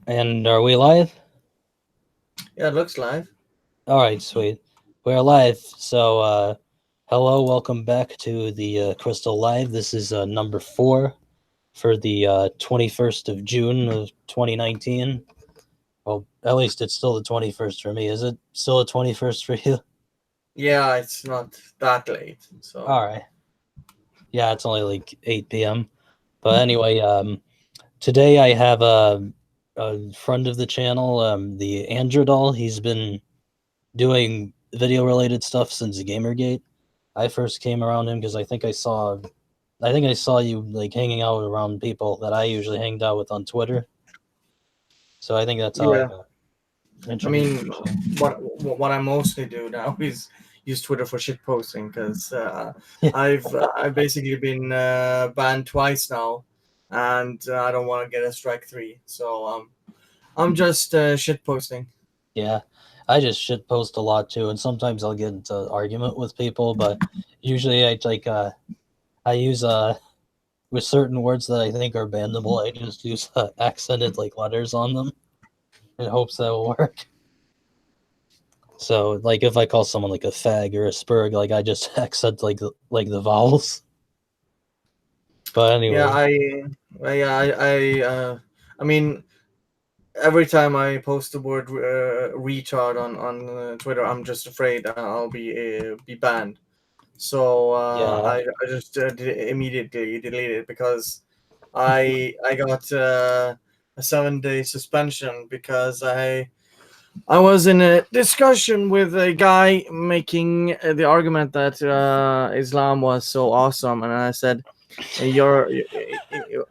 And are we live? Yeah, it looks live. All right, sweet. We're live. So, hello, welcome back to the Crystal Live. This is number 4 for the 21st of June of 2019. Well, at least it's still the 21st for me. Is it still the 21st for you? Yeah, it's not that late. So All right. Yeah, it's only like 8 p.m. But anyway, today I have a friend of the channel, the Andredal. He's been doing video related stuff since Gamergate. I first came around him because I think I saw you like hanging out around people that I usually hanged out with on Twitter. So I think that's how I yeah, got I introduced mean, to you. what I mostly do now is use Twitter for shit posting because I've basically been banned twice now, and I don't want to get a strike three. So I'm just shit posting. Yeah, I just shit post a lot too, and sometimes I'll get into argument with people, but usually I use with certain words that I think are bannable, I just use accented like letters on them in hopes that will work. So like if I call someone like a fag or a spurg, like I just accent like the vowels. But Yeah, anyway, I mean, every time I post the word retard on Twitter, I'm just afraid I'll be banned. So yeah, I just immediately deleted it because I got a 7 day suspension because I was in a discussion with a guy making the argument that Islam was so awesome, and I said your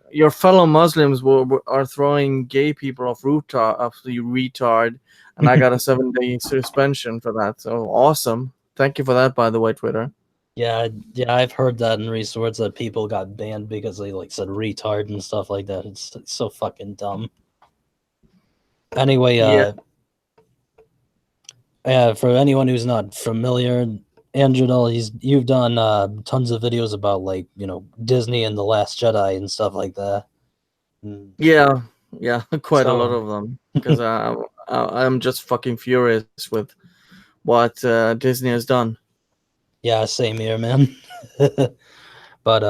your fellow Muslims are throwing gay people off rooftop of the retard, and I got a 7 day suspension for that. So awesome! Thank you for that, by the way, Twitter. yeah. I've heard that in recent words that people got banned because they like said retard and stuff like that. It's so fucking dumb. Anyway, Yeah. for anyone who's not familiar, Angelo, you've done tons of videos about like Disney and the Last Jedi and stuff like that. Mm. Yeah, yeah, quite a lot So of them because I'm just fucking furious with what Disney has done. yeah, same here, man. But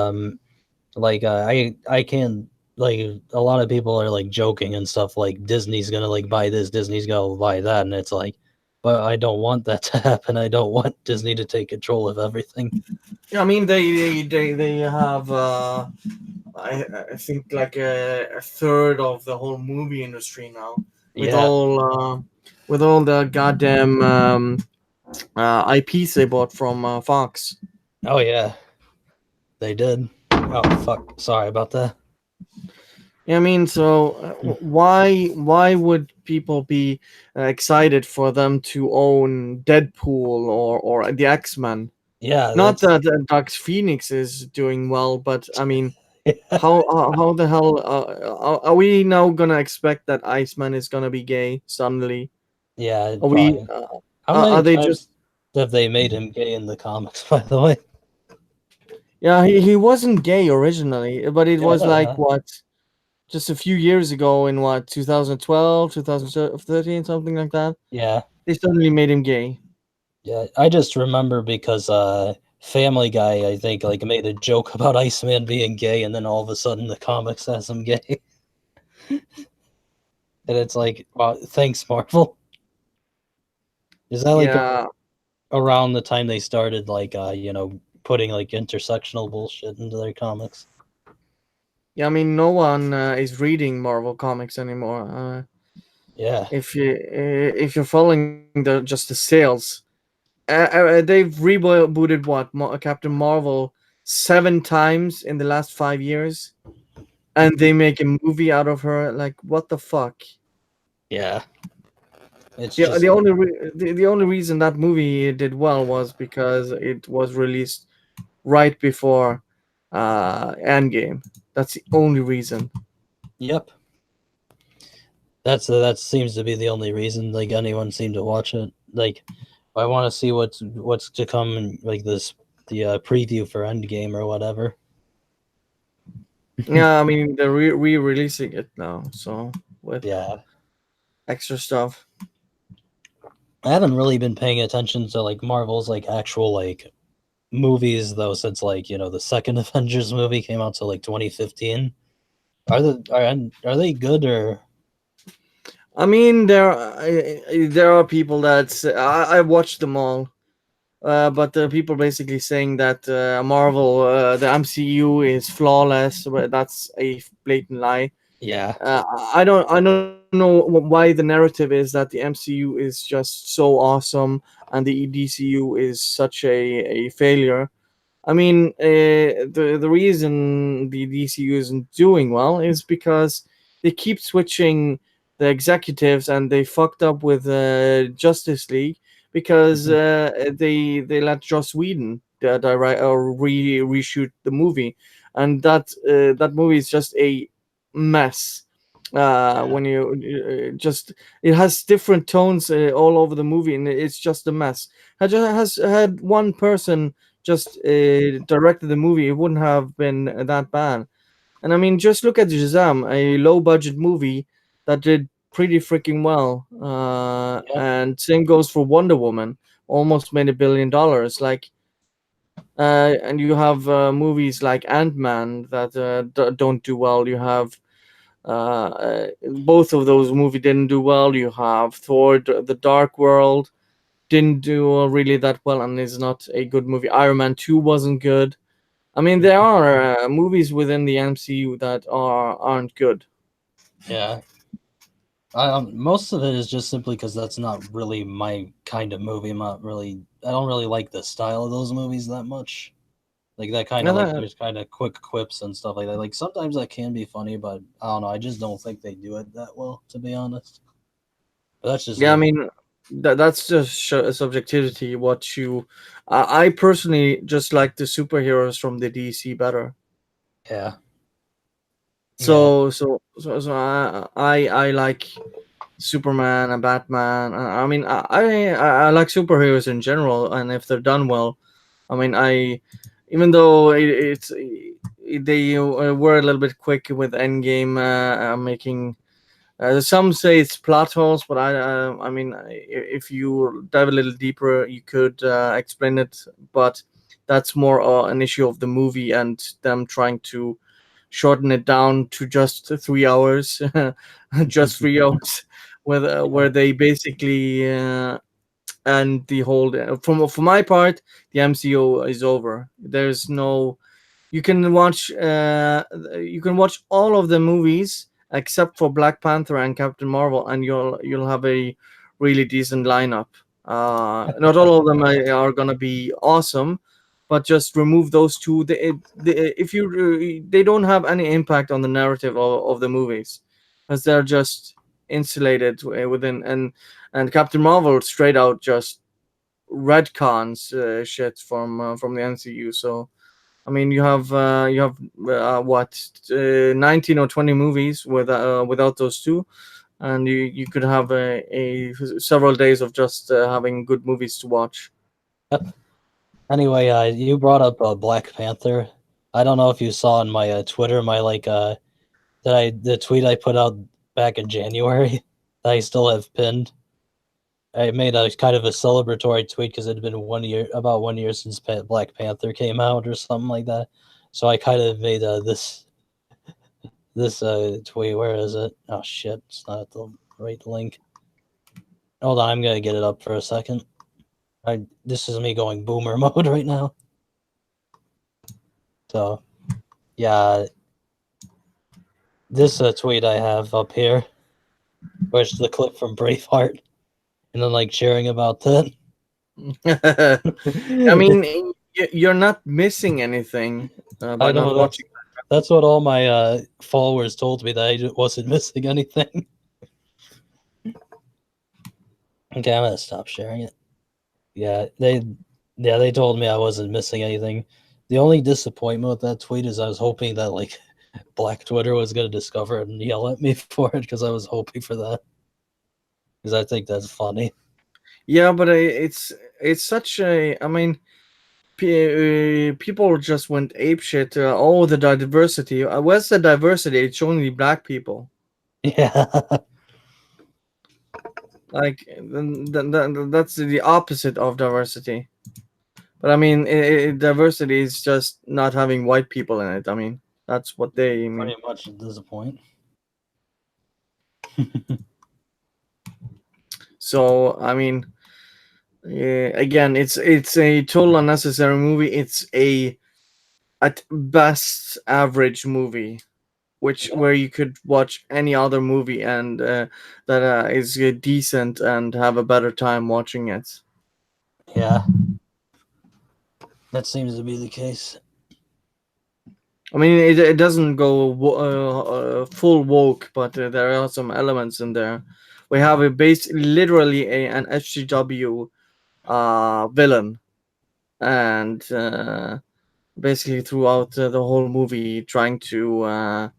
like I can't like a lot of people are like joking and stuff like Disney's gonna like buy this, Disney's gonna buy that, and it's like, but I don't want that to happen. I don't want Disney to take control of everything. Yeah, I mean they have I think like a third of the whole movie industry now with Yeah. all the goddamn IPs they bought from Fox. Oh yeah, they did. Oh fuck. Sorry about that. Yeah, I mean, so why would people be excited for them to own Deadpool or the X Men? Yeah, Not that's that Dark Phoenix is doing well, but I mean, how the hell are we now gonna expect that Iceman is gonna be gay suddenly? yeah, Are we? probably. How many Are they times just? have they made him gay in the comics? By the way. Yeah, he wasn't gay originally, but it was like Yeah. what, just a few years ago in what 2012, 2013, something like that. Yeah. They suddenly made him gay. Yeah, I just remember because Family Guy, I think, like made a joke about Iceman being gay, and then all of a sudden the comics has him gay, and it's like, wow, thanks Marvel. Is that like Yeah, around the time they started like putting like intersectional bullshit into their comics? yeah. I mean, no one is reading Marvel comics anymore. Yeah, If you're following just the sales, they've rebooted what Captain Marvel 7 times in the last 5 years, and they make a movie out of her. Like, what the fuck? yeah. It's The just only the only reason that movie did well was because it was released right before Endgame. That's the only reason. yep. That seems to be the only reason like anyone seemed to watch it. Like, I want to see what's to come in like this the preview for Endgame or whatever. Yeah, I mean they're re-releasing it now. So what? Yeah. extra stuff. I haven't really been paying attention to like Marvel's like actual like movies though since like the second Avengers movie came out to like 2015. Are they good or I mean, there are people that I watched them all, but there are people basically saying that Marvel, the MCU is flawless. But that's a blatant lie. yeah I don't know why the narrative is that the MCU is just so awesome and the DCU is such a failure. I mean, the reason the DCU isn't doing well is because they keep switching the executives, and they fucked up with Justice League because they let Joss Whedon direct or reshoot the movie, and that movie is just a mess. yeah When you just it has different tones all over the movie, and it's just a mess. Had just has had one person just directed the movie, it wouldn't have been that bad. And I mean, just look at Shazam, a low budget movie that did pretty freaking well. yep And same goes for Wonder Woman, almost made $1 billion. Like, and you have movies like Ant Man that don't do well. You have both of those movies didn't do well. You have Thor: The Dark World didn't do really that well and is not a good movie. Iron Man 2 wasn't good. I mean, there are movies within the MCU that aren't good. yeah most of it is just simply because that's not really my kind of movie. I don't really like the style of those movies that much. Like that kind of And like there's kind of quick quips and stuff like that. Like sometimes that can be funny, but I don't know. I just don't think they do it that well, to be honest. But that's just yeah, I me. mean, that's just subjectivity. I personally just like the superheroes from the DC better. Yeah, yeah, So I like Superman and Batman. I mean, I like superheroes in general, and if they're done well, I mean, even though they were a little bit quick with Endgame making. Some say it's plot holes, but I mean, if you dive a little deeper, you could explain it. But that's more an issue of the movie and them trying to shorten it down to just 3 hours, just 3 hours, where yeah, they basically and the whole from for my part, the MCU is over. There's no you can watch you can watch all of the movies except for Black Panther and Captain Marvel, and you'll have a really decent lineup. Not all of them are gonna be awesome, but just remove those two. If you they don't have any impact on the narrative of the movies, because they're just insulated within. And Captain Marvel straight out just retcons shit from the MCU. So I mean, you have what 19 or 20 movies without those two, and you could have a several days of just having good movies to watch. yep. Anyway, you brought up Black Panther. I don't know if you saw on my Twitter my like that I the tweet I put out back in January that I still have pinned. I made a kind of a celebratory tweet because it had been about 1 year since Black Panther came out or something like that. So I kind of made this tweet. Where is it? Oh shit, it's not the right link. Hold on, I'm gonna get it up for a second. This is me going boomer mode right now. So yeah, this tweet I have up here, where's the clip from Braveheart, and then like cheering about that. I mean, you're not missing anything by I not know watching. that's what all my followers told me, that I wasn't missing anything. Okay, I'm gonna stop sharing it. Yeah, they told me I wasn't missing anything. The only disappointment with that tweet is I was hoping that like Black Twitter was gonna discover it and yell at me for it because I was hoping for that because I think that's funny. Yeah, but it's such a. I mean, people just went ape shit. Oh, the diversity. Where's the diversity? It's only black people. Yeah, Like that's the opposite of diversity. But I mean, diversity is just not having white people in it. I mean, that's what they mean. Pretty much at this point. So I mean, again, it's a total unnecessary movie. It's a at best average movie, which Yeah. where you could watch any other movie and that is decent and have a better time watching it. Yeah, that seems to be the case. I mean, it doesn't go full woke, but there are some elements in there. We have a base, literally an HGW villain, and basically throughout the whole movie, trying to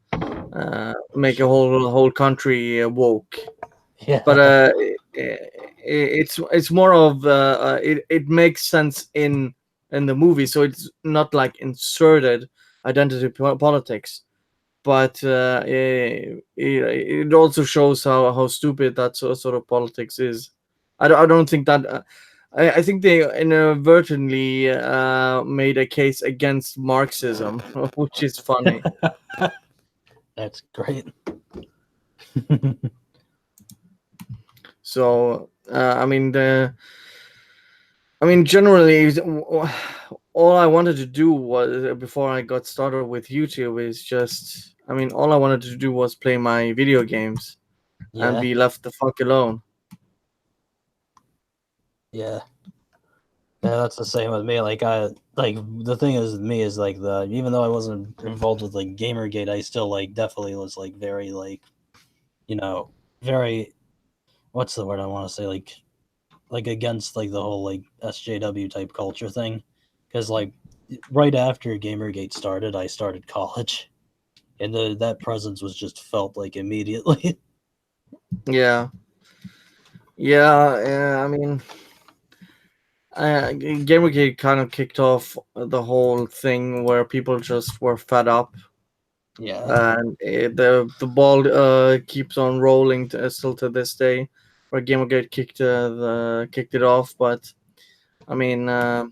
make a whole country woke. But Yeah. it's more of it makes sense in the movie, so it's not like inserted identity politics, but it also shows how stupid that sort of politics is. I don't think that. I think they inadvertently made a case against Marxism, which is funny. That's great. So I mean, generally, all I wanted to do was before I got started with YouTube is just. I mean, all I wanted to do was play my video games and Yeah, be left the fuck alone. yeah. Yeah, that's the same with me. Like the thing is with me is like the even though I wasn't involved with like Gamergate, I still like definitely was like very like you know very what's the word I want to say like against like the whole like SJW type culture thing, because like right after Gamergate started, I started college, and that presence was just felt like immediately. Yeah, yeah, yeah. I mean, Gamergate kind of kicked off the whole thing where people just were fed up, Yeah, and the ball keeps on rolling still to this day, where Gamergate kicked it off. But I mean, uh,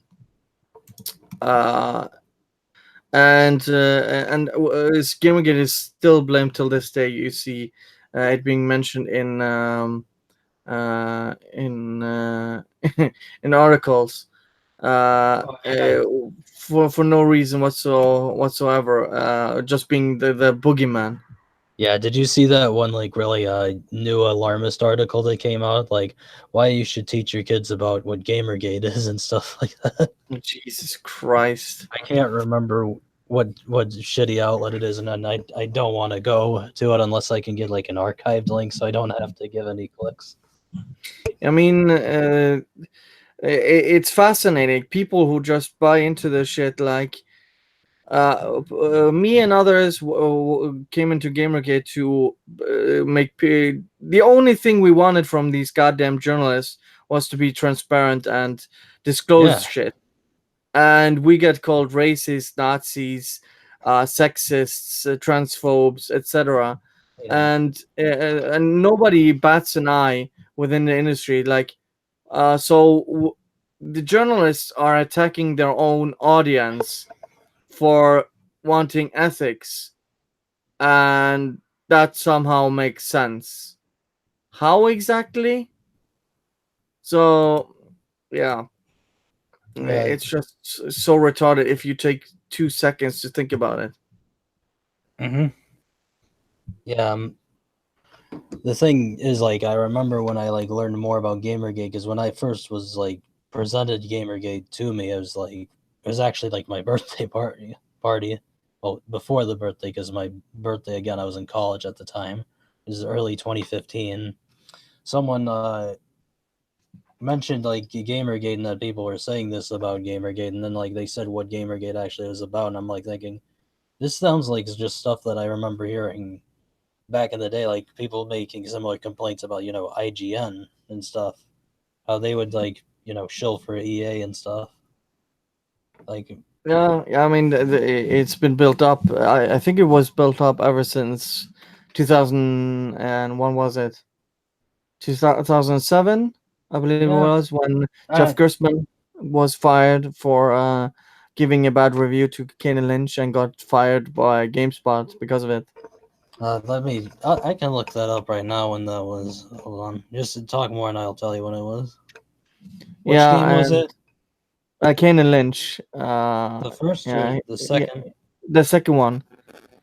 Gamergate is still blamed till this day. You see it being mentioned in in articles oh yeah, for no reason whatsoever, just being the boogeyman. yeah. Did you see that one like really new alarmist article that came out like why you should teach your kids about what Gamergate is and stuff like that? Jesus Christ. I can't remember what shitty outlet it is, and I don't want to go to it unless I can get like an archived link, so I don't have to give any clicks. I mean, it's fascinating. People who just buy into the shit, like me and others came into Gamergate to the only thing we wanted from these goddamn journalists was to be transparent and disclose Yeah, shit. And we get called racist, Nazis, sexists, transphobes, etc. yeah, And nobody bats an eye within the industry. Like, the journalists are attacking their own audience for wanting ethics, and that somehow makes sense. How exactly? So, yeah, yeah. it's just so retarded if you take 2 seconds to think about it. Hmm. Yeah. The thing is, like, I remember when I like learned more about Gamergate, because when I first was like presented Gamergate to me, it was actually like my birthday party. Well, before the birthday, because my birthday again, I was in college at the time. It was early 2015. Someone mentioned like Gamergate and that people were saying this about Gamergate, and then like they said what Gamergate actually was about, and I'm like thinking this sounds like it's just stuff that I remember hearing back in the day, like people making similar complaints about IGN and stuff, how they would like shill for EA and stuff. Like Yeah, yeah. I mean, it's been built up. I think it was built up ever since 2000 and when was it? 2007, I believe it Yeah. was, when Jeff Uh, Gerstmann was fired for giving a bad review to Kane Lynch and got fired by GameSpot because of it. let me. I can look that up right now when that was. Hold on. Just to talk more, and I'll tell you when it was. Which game Yeah, was and it? Kane Lynch. The first Yeah, or the yeah, second? the second one.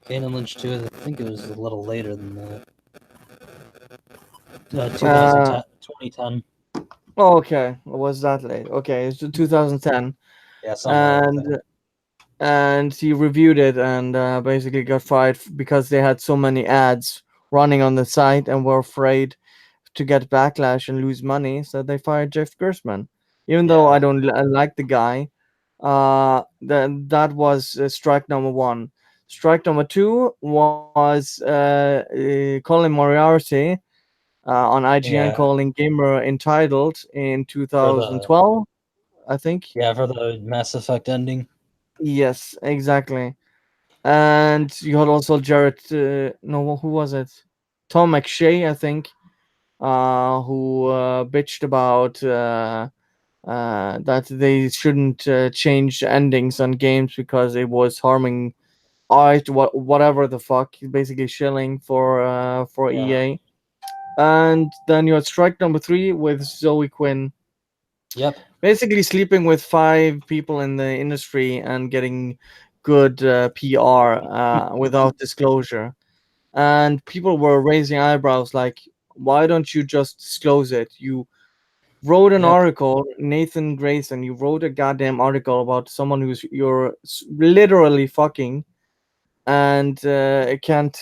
Kane and Lynch 2. I think it was a little later than that. Uh, 2010. 2010. oh, okay, it was that late. Okay, it's 2010, Yeah, something like and that. he reviewed it and basically got fired because they had so many ads running on the site and were afraid to get backlash and lose money, so they fired Jeff Gerstmann. Even though I Yeah. don't like the guy, that was strike number one. Strike number two was Colin Moriarty on IGN Yeah. calling Gamer entitled in For the 2012, I think. for the Mass Effect ending. Yes, exactly. And you had also Jared. No, who was it? Tom McShay, I think, who bitched about that they shouldn't change endings on games because it was harming art, whatever the fuck. He's basically shilling for Yeah. EA. And then you had strike number three with Zoe Quinn, Yep. basically sleeping with five people in the industry and getting good PR without disclosure. And people were raising eyebrows like, why don't you just disclose it? You wrote an Yep. article, Nathan Grayson, you wrote a goddamn article about someone who's you're literally fucking, and can't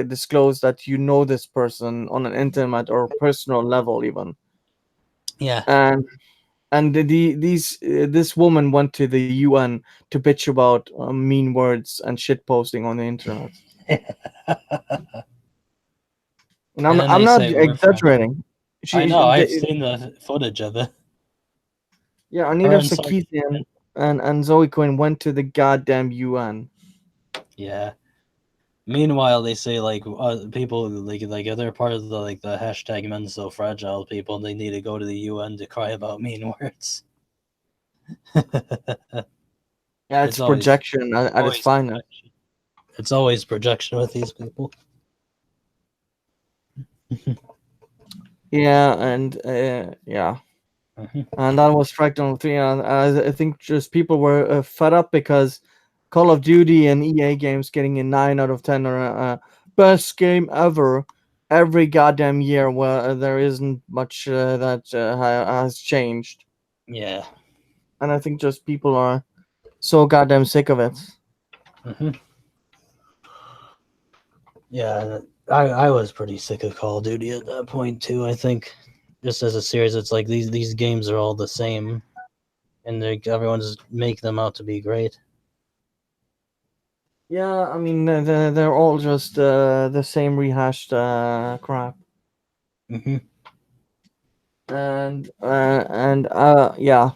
disclose that you know this person on an intimate or personal level even. Yeah. And this woman went to the UN to bitch about mean words and shit posting on the internet. And And I'm then I'm they not say we're friends. exaggerating. I She, know. I've they, seen the footage of it. yeah, Her Anita and Sark. Sarkeesian and Zoe Quinn went to the goddamn UN. Yeah. Meanwhile, they say like people like if they're part of the the hashtag men so fragile people, they need to go to the UN to cry about mean words. Yeah, it's it's always projection at its always finest. projection. It's always projection with these people. Yeah, and yeah, Mhm. and that was strike number three. And I think just people were fed up because Call of Duty and EA games getting a 9 out of 10 or best game ever every goddamn year. Where there isn't much that has changed, Yeah. and I think just people are so goddamn sick of it. Hmm. Yeah. I was pretty sick of Call of Duty at that point too. I think just as a series, it's like these games are all the same, and everyone's make them out to be great. Yeah, I mean they're all just the same rehashed crap, Hmm. and yeah,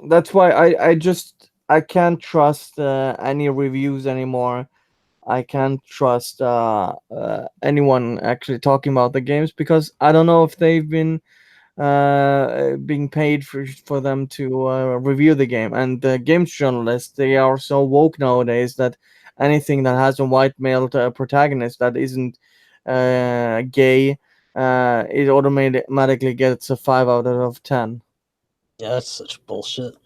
that's why I can't trust any reviews anymore. I can't trust anyone actually talking about the games because I don't know if they've been being paid for them to review the game. And the games journalists, they are so woke nowadays that anything that has a white male protagonist that isn't gay, it automatically gets a 5 out of 10. Yeah, that's such bullshit.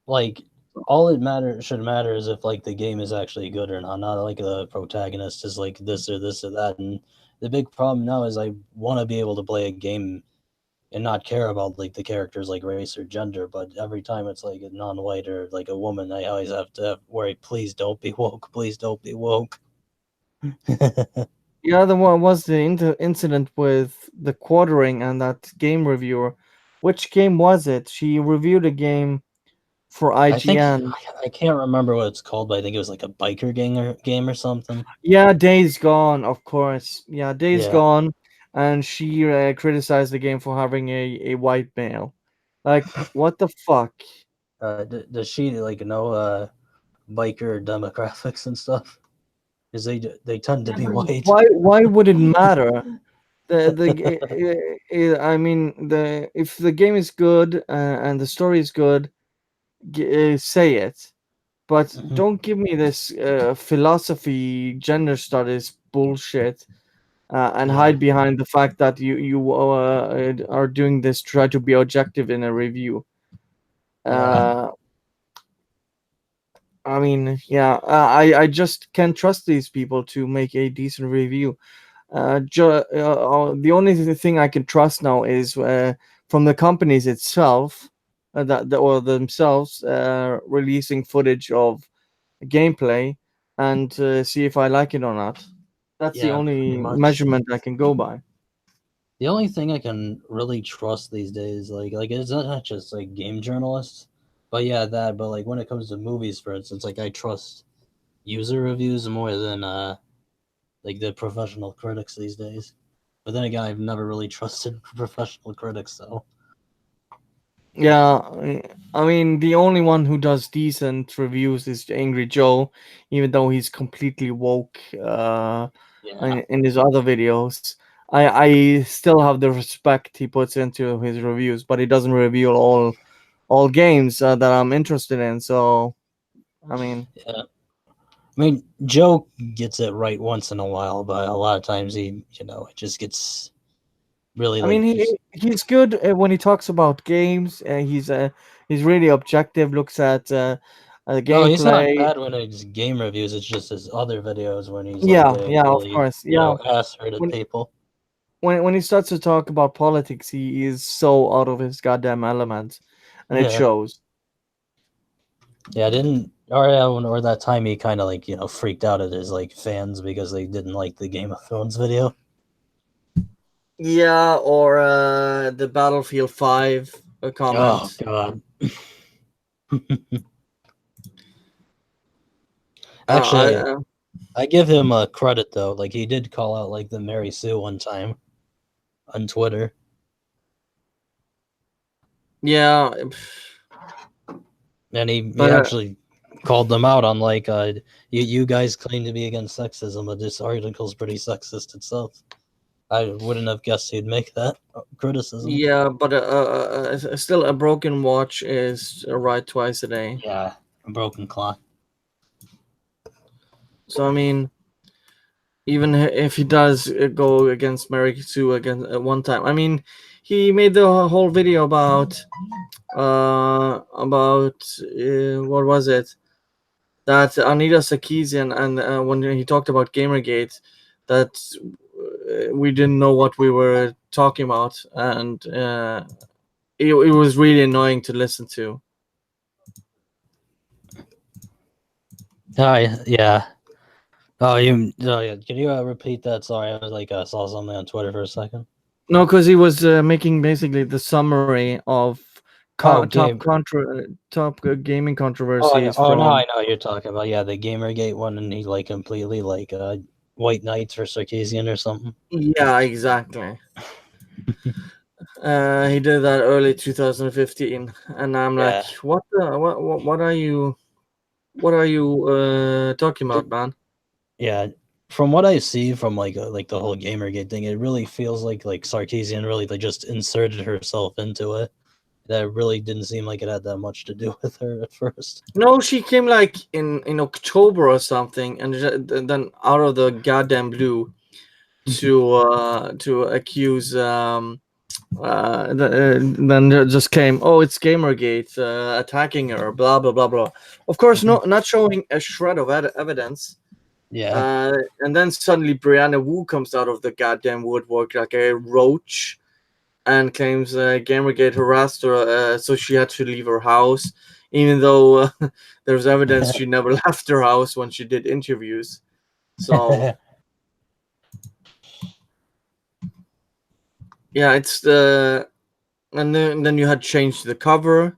Like all it matter should matter is if like the game is actually good or not, not like the protagonist is like this or that. And the big problem now is I want to be able to play a game and not care about like the characters like race or gender, but every time it's like a non-white or like a woman, I always have to worry. Please don't be woke. Please don't be woke. The other one was the incident with the quartering and that game reviewer. Which game was it? She reviewed a game for I think IGN. I can't remember what it's called, but I think it was like a biker game or something. Yeah, Days Gone, of course. Yeah, Days Yeah. Gone, and she criticized the game for having a white male. Like, what the fuck? Does she like know biker demographics and stuff? Because they tend to Yeah, be but white. why would it matter? I mean, the if the game is good and the story is good, say it. But Mhm. don't give me this philosophy, gender studies bullshit, and Yeah, hide behind the fact that you are doing this. Try to be objective in a review. yeah, Uh, I mean, yeah, I just can't trust these people to make a decent review. The only thing I can trust now is from the companies itself, that or themselves releasing footage of gameplay and see if I like it or not. That's the yeah, pretty only much. measurement I can go by. The only thing I can really trust these days, like it's not just like game journalists, but yeah, that. But like when it comes to movies, for instance, like I trust user reviews more than like the professional critics these days. But then again, I've never really trusted professional critics, so Yeah, I mean, the only one who does decent reviews is Angry Joe, even though he's completely woke yeah, in his other videos. I still have the respect he puts into his reviews, but he doesn't reveal all games that I'm interested in. So, I mean, yeah. I mean, Joe gets it right once in a while, but a lot of times it just gets really I mean, like just. he's good when he talks about games. He's really objective. Looks at the No, he's not gameplay. bad when it's game reviews. It's just his other videos when he's like Yeah, getting yeah, of really, course. Yeah, ass at when people. when he starts to talk about politics, he is so out of his goddamn element, and it Yeah, shows. yeah. I didn't, or yeah, or that time he kind of like freaked out at his like fans because they didn't like the Game of Thrones video. Yeah, or the Battlefield 5 Oh comment. God. I Actually, I give him credit though. Like he did call out like the Mary Sue one time on Twitter. yeah, And he but actually called them out on like you guys claim to be against sexism, but this article's pretty sexist itself. I wouldn't have guessed he'd make that criticism. yeah, but still, a broken watch is right twice a day. Yeah, a broken clock. So I mean, even if he does go against Mary Sue again one time, I mean, he made the whole video about what was it, that Anita Sarkeesian, and when he talked about Gamergate, that we didn't know what we were talking about, and it was really annoying to listen to. Hi, yeah. Oh, Oh, yeah. Can you repeat that? Sorry, I was like saw something on Twitter for a second. No, because he was making basically the summary of Oh, game. top gaming Oh, I know. controversies Oh, now I from. know what you're talking about. Yeah, the GamerGate one, and he like completely like White Knights for Sarkeesian or something. Yeah, exactly. He did that early 2015, and I'm like, Yeah. what are you talking It, about, man? yeah. From what I see from like the whole GamerGate thing, it really feels like Sarkeesian really like just inserted herself into it. That really didn't seem like it had that much to do with her at first. No, she came like in October or something, and then out of the goddamn blue to accuse then there just came, oh, it's Gamergate attacking her, blah blah blah blah. Of course, not showing a shred of evidence. Yeah. And then suddenly Brianna Wu comes out of the goddamn woodwork like a roach and claims Gamergate harassed her, so she had to leave her house, even though there's evidence she never left her house when she did interviews. So yeah, it's the and then you had changed the cover,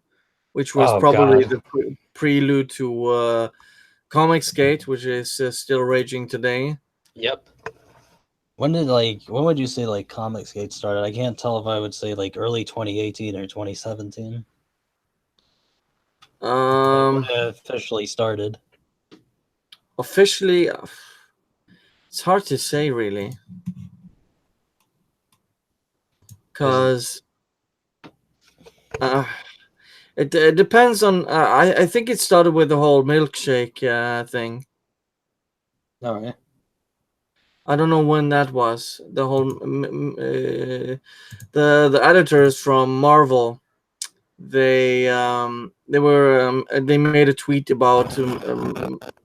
which was Oh probably God. the prelude to Comicsgate, which is still raging today. Yep. When would you say like Comicsgate started? I can't tell if I would say like early 2018 or 2017. Like when Um, it officially started. Officially, it's hard to say really. Is it because uh, it depends on. I think it started with the whole milkshake thing. all right? I don't know when that was. The whole the editors from Marvel, they made a tweet about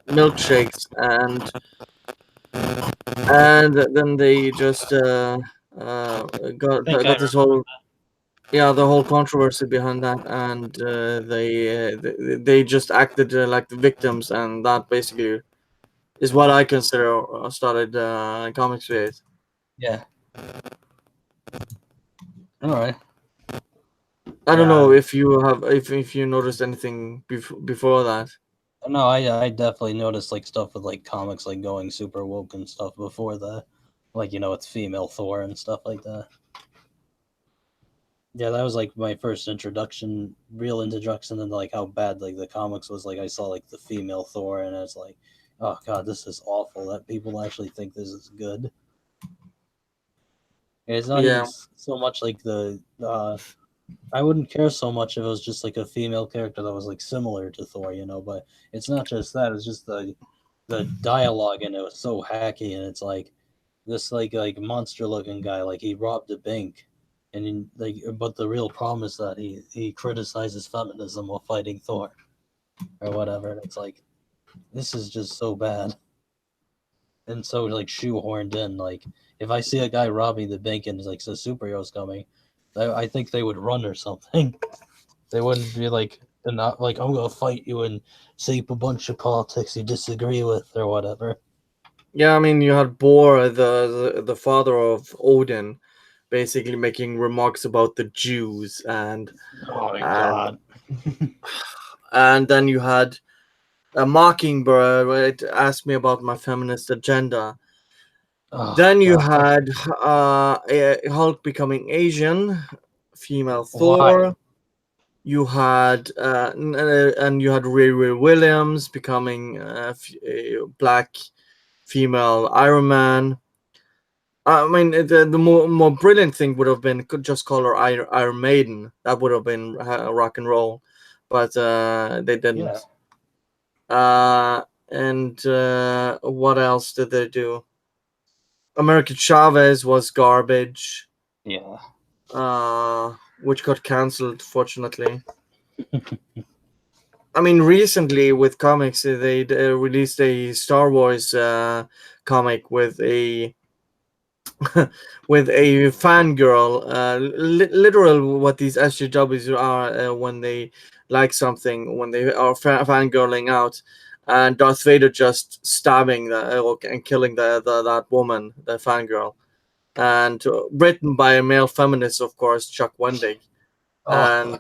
milkshakes, and then they just uh, I think I got this whole, yeah, the whole controversy behind that, and they just acted like the victims, and that basically is what I consider started comics with. yeah. All right. I don't know Yeah. if you have if you noticed anything before that. No, I definitely noticed like stuff with like comics like going super woke and stuff before that. Like it's female Thor and stuff like that. Yeah, that was like my first introduction, real introduction into like how bad like the comics was. Like I saw like the female Thor, and I was like, oh god, this is awful. That people actually think this is good. And it's not even Yeah, so much like the. I wouldn't care so much if it was just like a female character that was like similar to Thor, But it's not just that; it's just the dialogue in it was so hacky, and it's like this like monster looking guy, like he robbed a bank, and like but the real problem is that he criticizes feminism while fighting Thor or whatever, and it's like this is just so bad and so like shoehorned in. Like if I see a guy robbing the bank and like the superheroes coming, I think they would run or something. They wouldn't be like not like I'm gonna fight you and say a bunch of politics you disagree with or whatever. yeah. I mean, you had Bor, the father of Odin, basically making remarks about the Jews, Oh my and god. and then you had a Mockingbird, where it asked me about my feminist agenda. Oh Then you god. had Hulk becoming Asian, female Why? Thor. You had and you had Riri Williams becoming black female Iron Man. I mean, the more brilliant thing would have been could just call her Iron Maiden. That would have been rock and roll, but they Yeah. didn't. And what else did they do? American Chavez was garbage, Yeah. which got cancelled, fortunately. I mean, recently with comics, they released a Star Wars comic with a with a fangirl, literal what these SJWs are when they like something, when they are fangirling out, and Darth Vader just stabbing and killing that woman, the fangirl, and written by a male feminist, of course, Chuck Wendig, Oh. and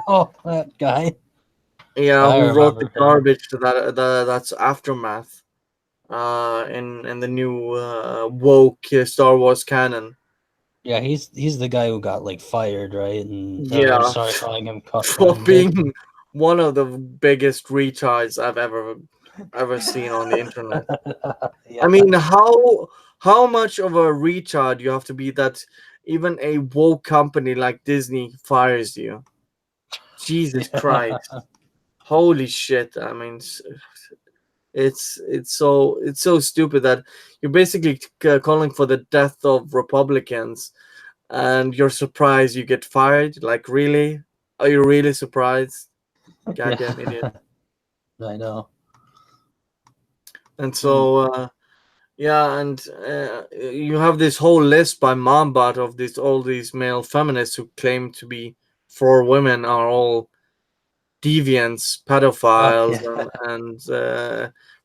Oh, that guy. yeah, I who wrote the remember him. garbage to that's Aftermath in the new woke Star Wars canon. Yeah, he's the guy who got like fired, right? And everyone Yeah, started calling him Cuck for Wendig. being one of the biggest retards I've ever seen on the internet. I Yeah. mean, how much of a retard you have to be that even a woke company like Disney fires you? Jesus Christ. Holy shit. I mean, it's so stupid that you're basically calling for the death of Republicans, and you're surprised you get fired. Like, really? Are you really surprised? Yeah. Goddamn idiot. I know. And Mm. so yeah, and you have this whole list by Mombot of these all these male feminists who claim to be for women are all deviants, Oh pedophiles, yeah. and She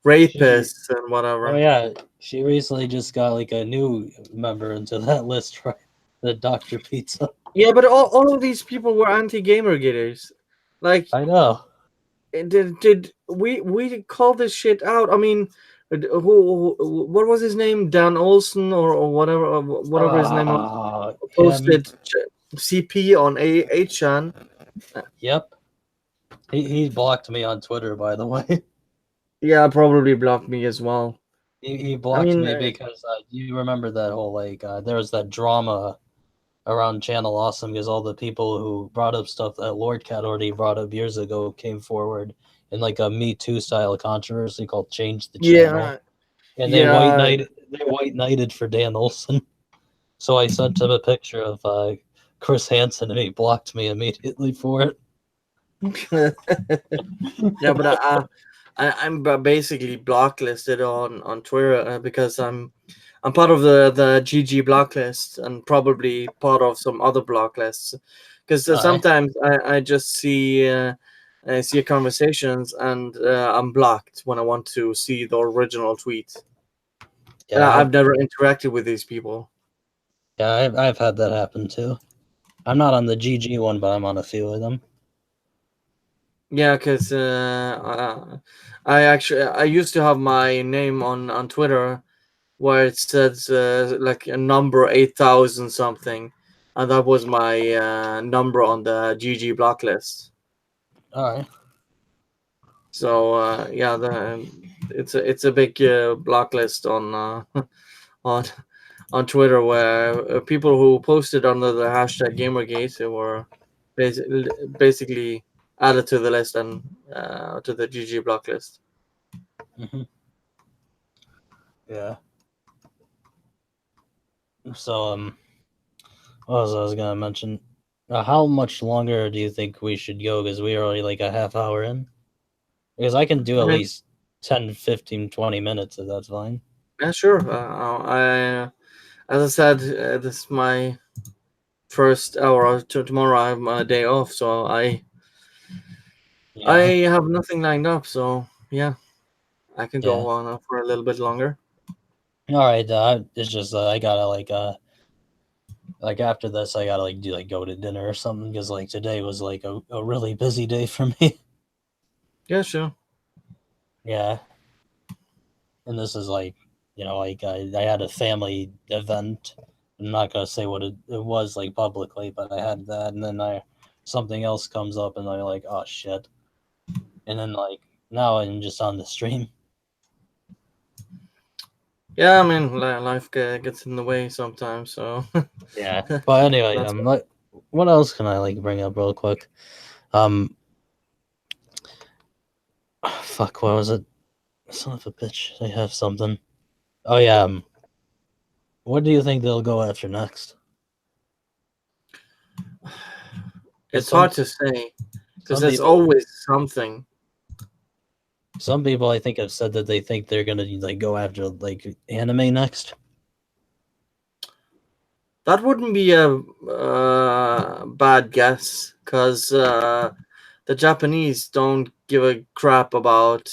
rapists and oh whatever. yeah. She recently just got like a new member into that list, right? The Dr. Pizza. Yeah, but all of these people were anti-gamer gators. Like, I know. did we call this shit out? I mean, what was his name? Dan Olson or whatever, whatever his name was, Him. posted CP on A8chan. Yep. He blocked me on Twitter, by the way. Yeah, probably blocked me as well. He I blocked mean, me because you remember that whole like there was that drama. around Channel Awesome because all the people who brought up stuff that Lord Cat already brought up years ago came forward in like a Me Too style controversy called Change the Channel, Yeah, and yeah. they white knighted for Dan Olson. So I sent him a picture of Chris Hansen, and he blocked me immediately for it. Yeah, but I'm basically blocklisted on Twitter because I'm part of the GG blocklist and probably part of some other blocklists because Aye. sometimes I just I see conversations and I'm blocked when I want to see the original tweet. And Yeah, I've never interacted with these people. I've had that happen too. I'm not on the GG one, but I'm on a few of them. Yeah, because I used to have my name on Twitter where it says like a number 8,000 something, and that was my number on the GG block list. All right. So yeah, it's a big block list on on on Twitter where people who posted under the hashtag Gamergate were basically added to the list and to the GG block list. Mm-hmm. Yeah. So what was I was gonna mention? How much longer do you think we should go? Because we are already like a half hour in. Because I can do I at mean, least 10, 15, 20 minutes if that's fine. yeah, sure. I as I said, this is my first hour. Tomorrow I have a day off, so I Yeah. have nothing lined up. So yeah, I can Yeah. go on for a little bit longer. All right. It's just I gotta like after this I gotta like do like go to dinner or something because like today was like a really busy day for me. Yeah, sure. Yeah. And this is like like I had a family event. I'm not gonna say what it was like publicly, but I had that, and then I something else comes up, and I'm like, oh shit, and then like now I'm just on the stream. Yeah, I mean, life gets in the way sometimes. So Yeah, but anyway, that's like, what else can I like bring up real quick? Um, fuck, what was it? Son of a bitch, I have something. Oh yeah, what do you think they'll go after next? Because it's hard to say because some there's people always something. some people I think have said that they think they're gonna like go after like anime next. That wouldn't be a bad guess because the Japanese don't give a crap about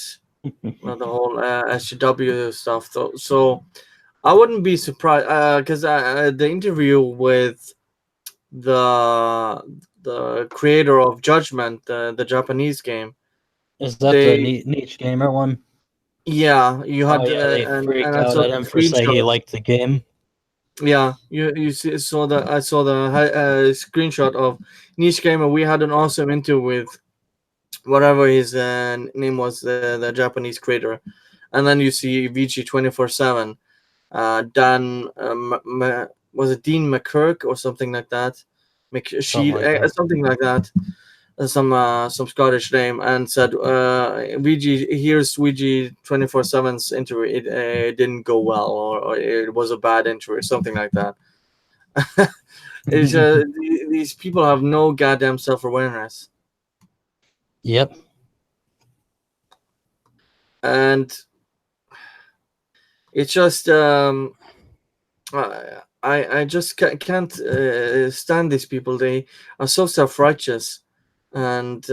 the whole SGW stuff. So I wouldn't be surprised because the interview with the the creator of Judgment, the Japanese game, Is that the they niche gamer one? yeah, you Oh had yeah, they and freaked I out saw at the him for saying he screenshot. liked the game. Yeah, you saw the I saw the screenshot of niche gamer. We had an awesome interview with whatever his name was, the Japanese creator, and then you see VG 24/7. Dan was it Dean McKirk or something like that, Something McSheed, like that. something like that, some Scottish name, and said VG here's VG 24/7's interview. It didn't go well, or it was a bad interview, or something like that. It's these people have no goddamn self awareness, Yep. and it's just I just can't stand these people. They are so self righteous, and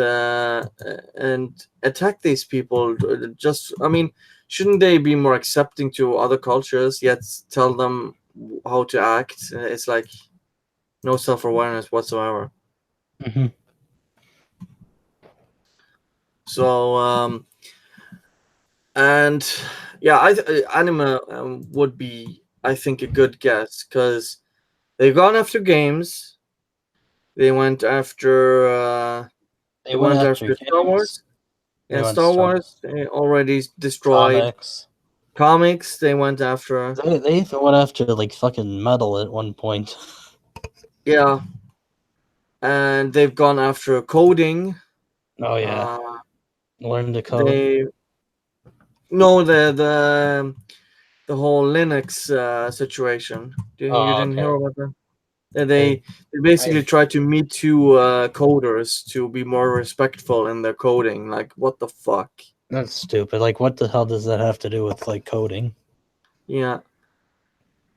attack these people. Just I mean, shouldn't they be more accepting to other cultures? Yet tell them how to act. It's like no self awareness whatsoever. Hmm. So and yeah, anime would be I think a good guess because they've gone after games. They went after They they went went after after Star games. Wars. They Yeah, went Star Star Wars they already destroyed. comics. Comics they went after. They even went after like fucking metal at one point. Yeah, and they've gone after coding. Oh yeah, Uh, learn to code. they know the whole Linux situation. You Oh didn't hear okay. about that? They I they basically I try to meet to coders to be more respectful in their coding. Like, what the fuck? That's stupid. Like, what the hell does that have to do with like coding? Yeah.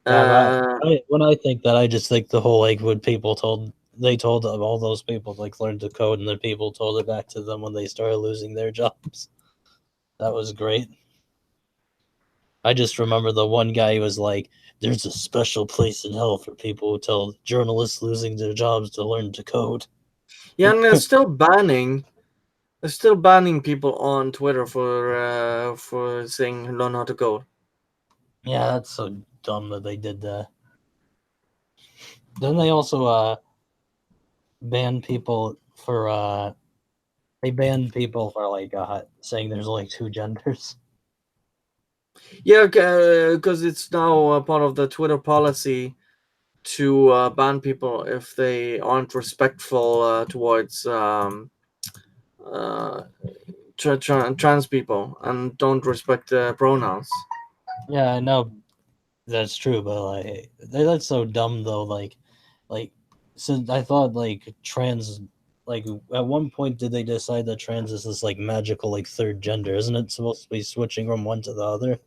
Yeah, Uh, when I think that, I just think the whole like when people told they told all those people like learn to code, and then people told it back to them when they started losing their jobs. That was great. I just remember the one guy who was like, "There's a special place in hell for people who tell journalists losing their jobs to learn to code." yeah, and they're still banning people on Twitter for saying learn how to code. Yeah, that's so dumb that they did that. Then they also ban people for they banned people for like saying there's only two genders. Yeah, because it's now a part of the Twitter policy to ban people if they aren't respectful towards uh, trans people and don't respect pronouns. Yeah, I know that's true, but like that's so dumb though. Like since I thought like trans, like at one point did they decide that trans is this like magical like third gender? Isn't it supposed to be switching from one to the other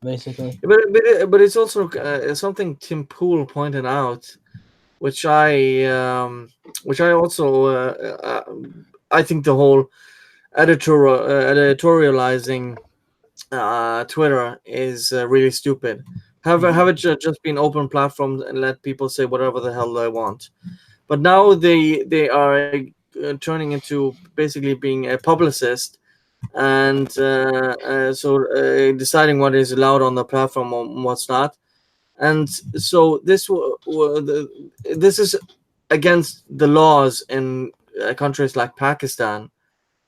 basically? But it's also something Tim Pool pointed out, which I also I think the whole editorializing Twitter is really stupid. Have it just been open platforms and let people say whatever the hell they want. But now they are turning into basically being a publicist and deciding what is allowed on the platform and what's not. And so this is against the laws in countries like Pakistan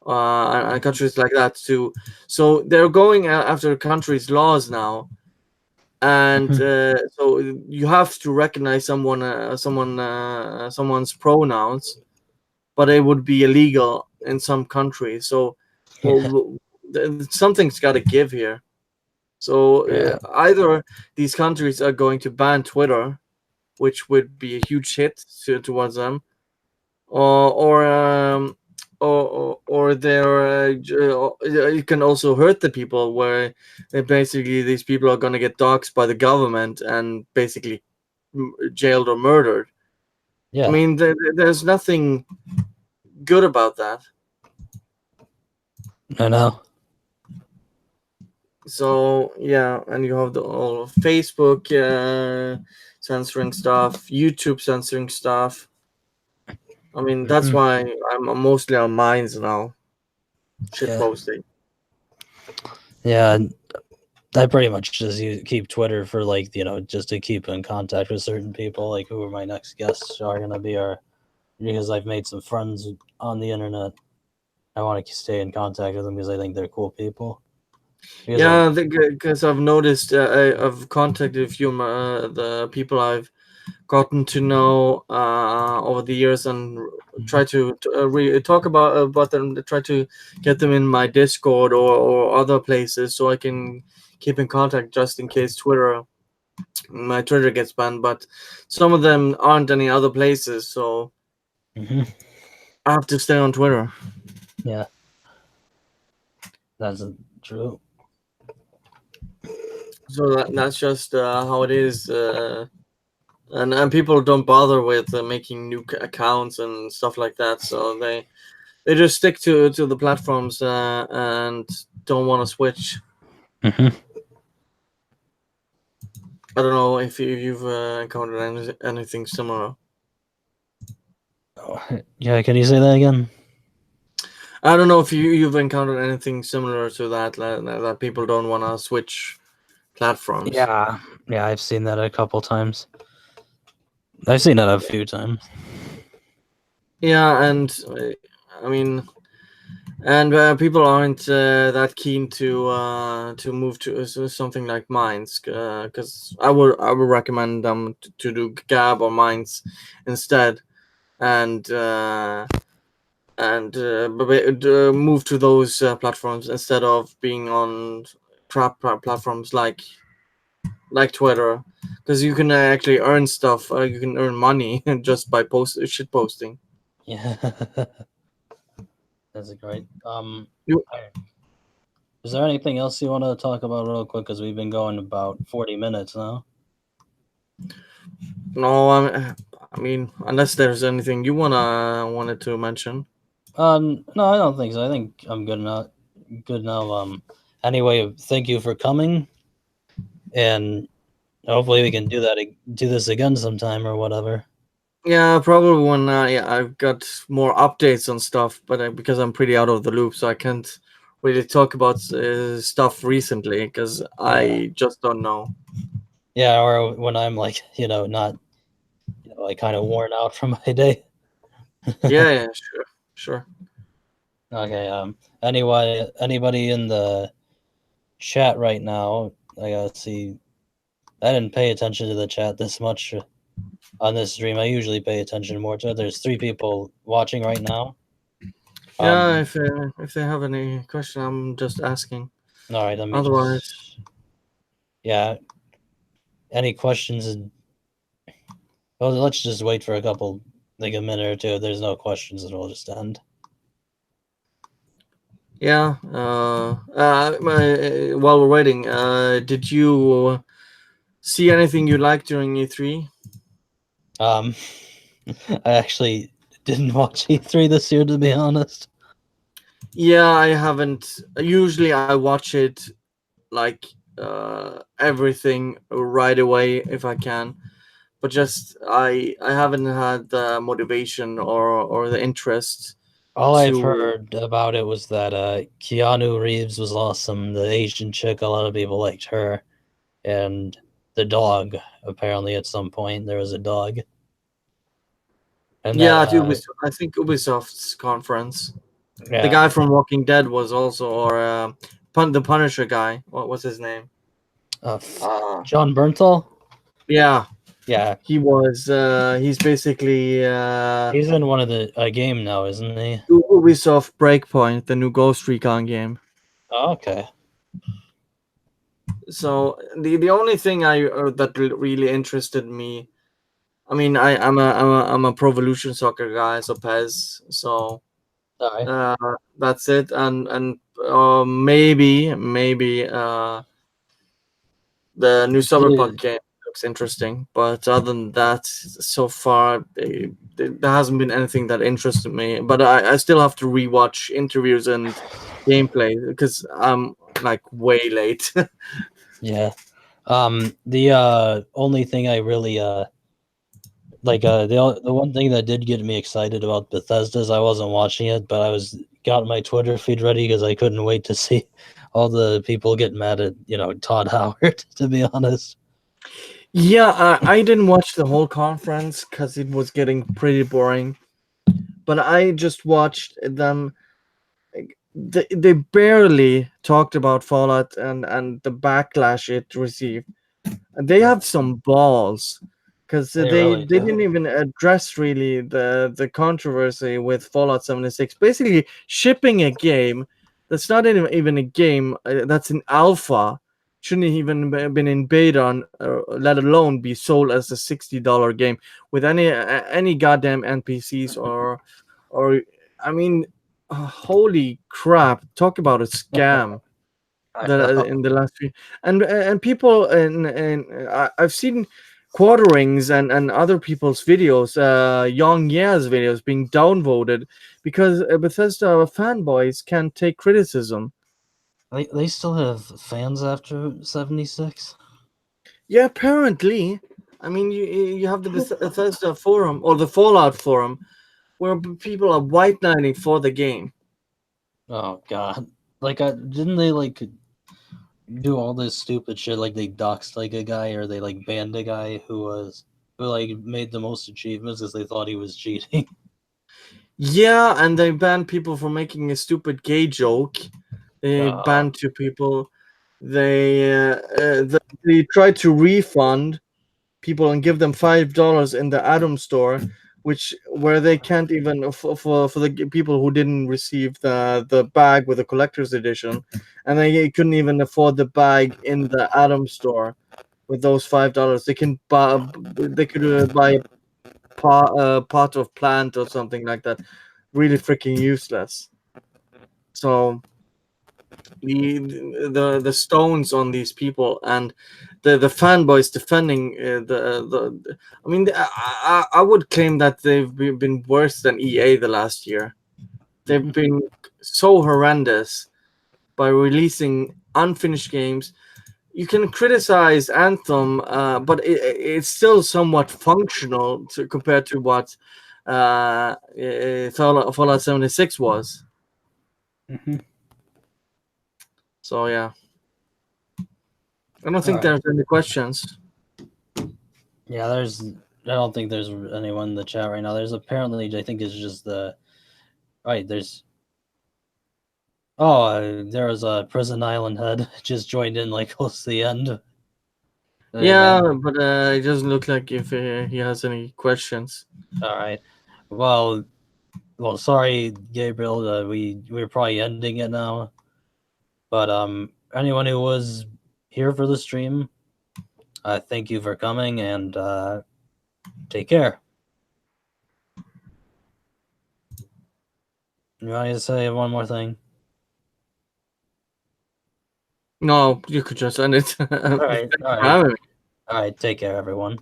and countries like that too. So they're going after countries' laws now, and so you have to recognize someone's pronouns, but it would be illegal in some countries. So, Yeah, well, something's got to give here. So yeah, either these countries are going to ban Twitter, which would be a huge hit towards them, or or they're it can also hurt the people where basically these people are going to get doxxed by the government and basically jailed or murdered. I yeah. mean, there's nothing good about that. I know. So yeah, and you have the all of Facebook censoring stuff, YouTube censoring stuff. I mean, that's Hmm. why I'm mostly on Minds now, shit Yeah, posting. yeah. I pretty much just keep Twitter for like just to keep in contact with certain people, like who are my next guests are gonna be, or because I've made some friends on the internet. I want to stay in contact with them because I think they're cool people. Because Yeah, because I've noticed, I've contacted a few the people I've gotten to know over the years and try to talk about them, try to get them in my Discord or other places so I can keep in contact just in case my Twitter gets banned. But some of them aren't any other places, so hmm I have to stay on Twitter. yeah, that's true. So that's just how it is. And people don't bother with making new accounts and stuff like that, so they just stick to the platforms and don't want to switch. Hmm. I don't know if you've encountered anything similar. Oh, yeah, can you say that again? I don't know if you've encountered anything similar to that people don't want to switch platforms. Yeah, yeah, I've seen that a couple times. I've seen it a few times. Yeah, and I mean, and people aren't that keen to move to something like Mines, because I would recommend them to do Gab or Mines instead, and move to those platforms instead of being on platforms like Twitter, because you can actually earn stuff. You can earn money just by shit posting. Yeah, that's great. You Is there anything else you want to talk about real quick? Because we've been going about 40 minutes now. no, I mean, unless there's anything you wanted to mention. No, I don't think so. I think I'm good now. Good now. Anyway, thank you for coming, and hopefully we can do this again sometime or whatever. Yeah, probably when yeah, I've got more updates on stuff, but because I'm pretty out of the loop, so I can't really talk about stuff recently because Yeah, I just don't know. yeah. Or when I'm like, not, like kind of worn out from my day. Yeah, yeah, sure, sure. Okay. Anyway, anybody in the chat right now? I gotta see. I didn't pay attention to the chat this much on this stream. I usually pay attention more to it. There's 3 people watching right now. Yeah, Um. if they have any question, I'm just asking. All right. Let me Otherwise, just. Yeah. Any questions? Well, let's just wait for like a minute or two. If there's no questions, then we'll just end. yeah. While we're waiting, did you see anything you liked during E3? Um. I actually didn't watch E3 this year, to be honest. Yeah, I haven't. Usually, I watch it like everything right away if I can. But just I haven't had the motivation or the interest All I've to. heard about it was that Keanu Reeves was awesome. The Asian chick, a lot of people liked her, and the dog. Apparently, at some point there was a dog, and that Yeah, at Ubisoft, I think Ubisoft's conference. The yeah, guy from Walking Dead was also, or the Punisher guy. What was his name? Uh, John Bernthal. yeah, Yeah, he was. He's basically he's in one of the game now, isn't he? Ubisoft Breakpoint, the new Ghost Recon game. Oh, okay. So the only thing that really interested me. I mean, I'm a Pro Evolution Soccer guy, so PES. So All right. uh, that's it, and maybe the new Cyberpunk The, game looks interesting, but other than that, so far there hasn't been anything that interested me. But I still have to rewatch interviews and gameplay because I'm like way late. yeah. The only thing I really like the one thing that did get me excited about Bethesda is I wasn't watching it, but I was got my Twitter feed ready because I couldn't wait to see all the people get mad at Todd Howard. To be honest, Yeah, I didn't watch the whole conference because it was getting pretty boring. But I just watched them. They barely talked about Fallout and the backlash it received. They yeah, have some balls because they they really they didn't do. even address really the controversy with Fallout 76. Basically, shipping a game that's not even a game that's in alpha shouldn't even been in beta, let alone be sold as a $60 game with any goddamn NPCs or I mean, holy crap! Talk about a scam I that know. in the last few and people and I've seen quarterings and other people's videos, Young Yeah's videos being downvoted because Bethesda fanboys can't take criticism. They still have fans after 76. Yeah, apparently. I mean, you have the Bethesda forum or the Fallout forum where people are white knighting for the game. Oh God! Like, didn't they like do all this stupid shit? Like they doxed like a guy, or they like banned a guy who like made the most achievements because they thought he was cheating. Yeah, and they banned people for making a stupid gay joke. They Uh, banned two people. They tried to refund people and give them $5 in the Atom store, which where they can't even for the people who didn't receive the bag with the collector's edition, and they couldn't even afford the bag in the Atom store. With those $5, they could buy a pot of plant or something like that. Really freaking useless. So the stones on these people and the fanboys defending the I mean I would claim that they've been worse than EA the last year. They've mhm. been so horrendous by releasing unfinished games. You can criticize Anthem, but it's still somewhat functional compared to what Fallout 76 was. Mhm. So yeah, I don't All think right. there's any questions. Yeah, there's. I don't think there's anyone in the chat right now. There's apparently. I think it's just the. Right. There's. Oh, there was a Prison Island head just joined in like close to the end. Hey Yeah, man. but it doesn't look like if he has any questions. All right. Well, sorry, Gabriel. We're probably ending it now. But anyone who was here for the stream, thank you for coming and take care. You want to say one more thing? No, you could just end it. All right. Thanks All for right. having me. All right. Take care, everyone.